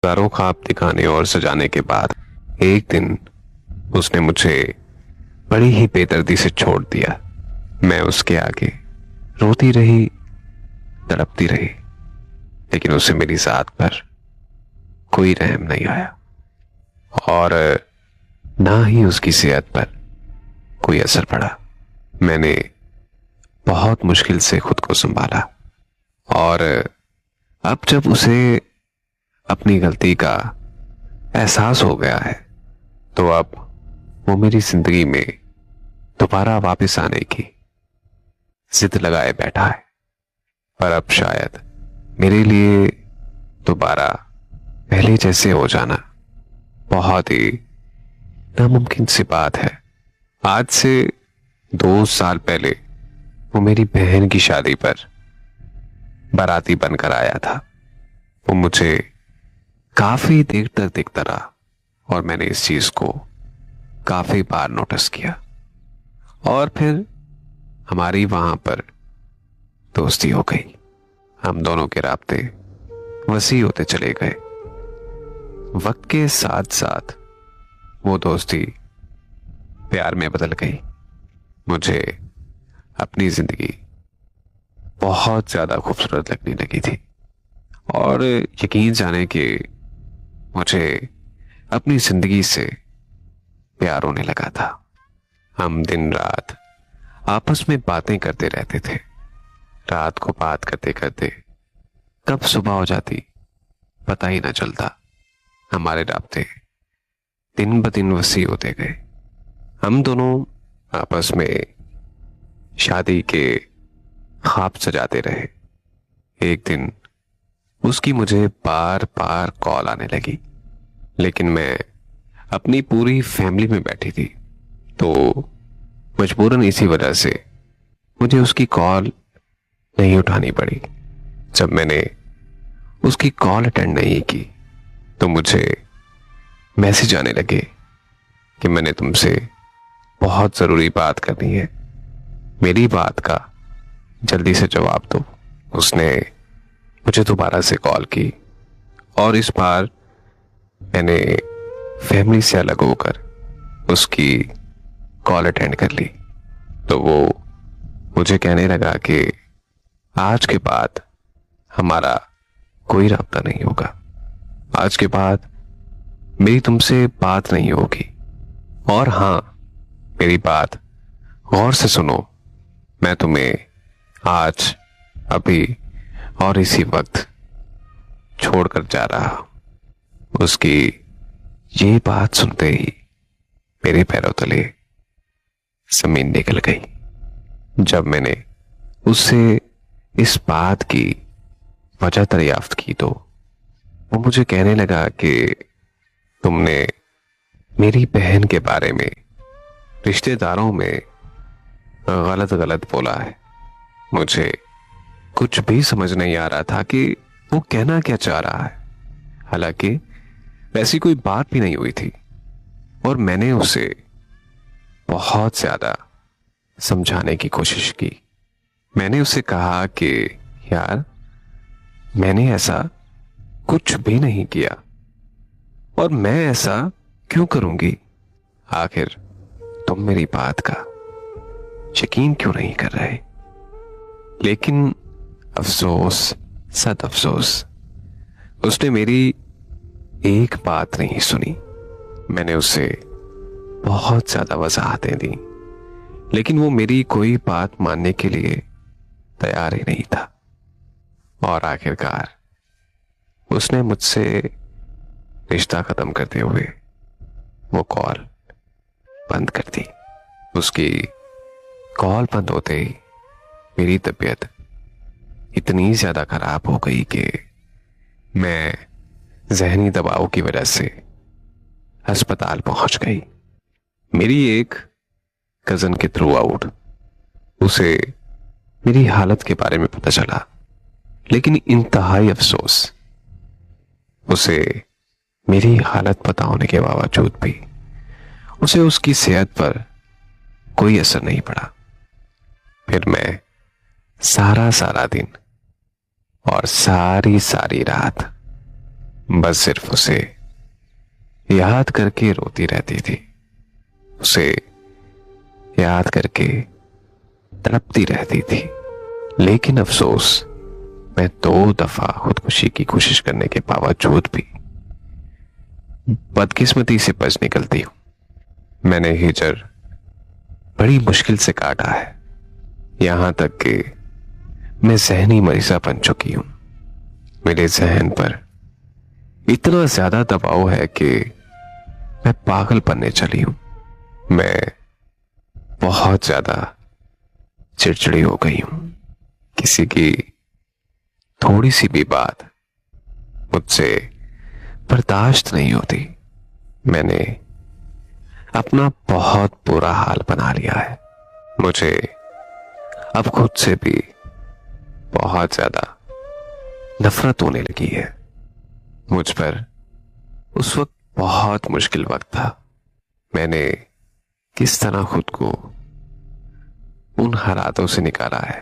हजारों ख्वाब दिखाने और सजाने के बाद एक दिन उसने मुझे बड़ी ही बेदर्दी से छोड़ दिया। मैं उसके आगे रोती रही, तड़पती रही, लेकिन उसे मेरी जात पर कोई रहम नहीं आया और ना ही उसकी सेहत पर कोई असर पड़ा। मैंने बहुत मुश्किल से खुद को संभाला और अब जब उसे अपनी गलती का एहसास हो गया है तो अब वो मेरी जिंदगी में दोबारा वापस आने की जिद लगाए बैठा है। पर अब शायद मेरे लिए दोबारा पहले जैसे हो जाना बहुत ही नामुमकिन सी बात है। आज से 2 साल पहले वो मेरी बहन की शादी पर बाराती बनकर आया था। वो मुझे काफी देर तक दिखता रहा और मैंने इस चीज को काफी बार नोटिस किया और फिर हमारी वहां पर दोस्ती हो गई। हम दोनों के राब्ते वसी होते चले गए। वक्त के साथ साथ वो दोस्ती प्यार में बदल गई। मुझे अपनी जिंदगी बहुत ज्यादा खूबसूरत लगने लगी थी और यकीन जाने कि मुझे अपनी जिंदगी से प्यार होने लगा था। हम दिन रात आपस में बातें करते रहते थे। रात को बात करते करते कब सुबह हो जाती पता ही ना चलता। हमारे राब्ते दिन ब दिन वसी होते गए। हम दोनों आपस में शादी के ख्वाब सजाते रहे। एक दिन उसकी मुझे बार बार कॉल आने लगी, लेकिन मैं अपनी पूरी फैमिली में बैठी थी तो मजबूरन इसी वजह से मुझे उसकी कॉल नहीं उठानी पड़ी। जब मैंने उसकी कॉल अटेंड नहीं की तो मुझे मैसेज आने लगे कि मैंने तुमसे बहुत जरूरी बात करनी है, मेरी बात का जल्दी से जवाब दो। उसने मुझे दोबारा से कॉल की और इस बार मैंने फैमिली से अलग होकर उसकी कॉल अटेंड कर ली। तो वो मुझे कहने लगा कि आज के बाद हमारा कोई राब्ता नहीं होगा, आज के बाद मेरी तुमसे बात नहीं होगी। और हां, मेरी बात गौर से सुनो, मैं तुम्हें आज अभी और इसी वक्त छोड़कर जा रहा हूं। उसकी ये बात सुनते ही मेरे पैरों तले जमीन निकल गई। जब मैंने उससे इस बात की वजह दरियाफ्त की तो वो मुझे कहने लगा कि तुमने मेरी बहन के बारे में रिश्तेदारों में गलत गलत बोला है। मुझे कुछ भी समझ नहीं आ रहा था कि वो कहना क्या चाह रहा है। हालांकि वैसी कोई बात भी नहीं हुई थी और मैंने उसे बहुत ज्यादा समझाने की कोशिश की। मैंने उसे कहा कि यार, मैंने ऐसा कुछ भी नहीं किया और मैं ऐसा क्यों करूंगी। आखिर तुम मेरी बात का यकीन क्यों नहीं कर रहे। लेकिन अफसोस, सद अफसोस, उसने मेरी एक बात नहीं सुनी। मैंने उसे बहुत ज्यादा वजाहतें दी, लेकिन वो मेरी कोई बात मानने के लिए तैयार ही नहीं था। और आखिरकार उसने मुझसे रिश्ता खत्म करते हुए वो कॉल बंद कर दी। उसकी कॉल बंद होते ही मेरी तबीयत इतनी ज्यादा खराब हो गई कि मैं जहनी दबाव की वजह से अस्पताल पहुंच गई। मेरी एक कजन के थ्रू आउट उसे मेरी हालत के बारे में पता चला, लेकिन इंतहाई अफसोस, उसे मेरी हालत पता होने के बावजूद भी उसे उसकी सेहत पर कोई असर नहीं पड़ा। फिर मैं सारा सारा दिन और सारी सारी रात बस सिर्फ उसे याद करके रोती रहती थी, उसे याद करके तड़पती रहती थी। लेकिन अफसोस, मैं 2 दफा खुदकुशी की कोशिश करने के बावजूद भी बदकिस्मती से बच निकलती हूं। मैंने हिजर बड़ी मुश्किल से काटा है, यहां तक कि मैं जहनी मरीजा बन चुकी हूं। मेरे जहन पर इतना ज्यादा दबाव है कि मैं पागल बनने चली हूं। मैं बहुत ज्यादा चिड़चिड़ी हो गई हूं। किसी की थोड़ी सी भी बात मुझसे बर्दाश्त नहीं होती। मैंने अपना बहुत बुरा हाल बना लिया है। मुझे अब खुद से भी बहुत ज्यादा नफरत होने लगी है। मुझ पर उस वक्त बहुत मुश्किल वक्त था। मैंने किस तरह खुद को उन हालातों से निकाला है,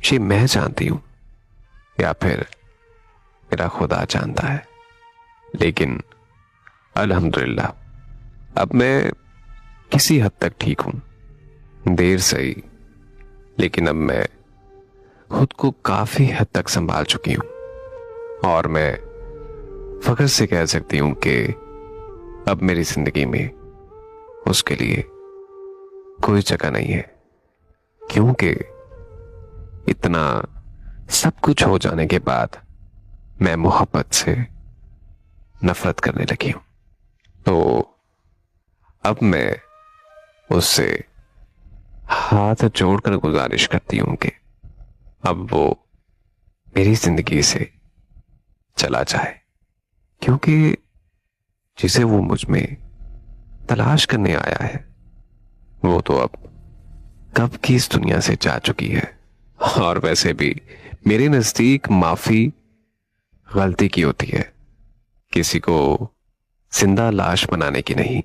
ये मैं जानती हूं या फिर मेरा खुदा जानता है। लेकिन अल्हम्दुलिल्लाह अब मैं किसी हद तक ठीक हूं। देर सही, लेकिन अब मैं खुद को काफी हद तक संभाल चुकी हूं और मैं फख्र से कह सकती हूं कि अब मेरी जिंदगी में उसके लिए कोई जगह नहीं है, क्योंकि इतना सब कुछ हो जाने के बाद मैं मोहब्बत से नफरत करने लगी हूं। तो अब मैं उससे हाथ जोड़कर गुजारिश करती हूं कि अब वो मेरी जिंदगी से चला जाए, क्योंकि जिसे वो मुझ में तलाश करने आया है वो तो अब कब की इस दुनिया से जा चुकी है। और वैसे भी मेरे नजदीक माफी गलती की होती है, किसी को जिंदा लाश बनाने की नहीं।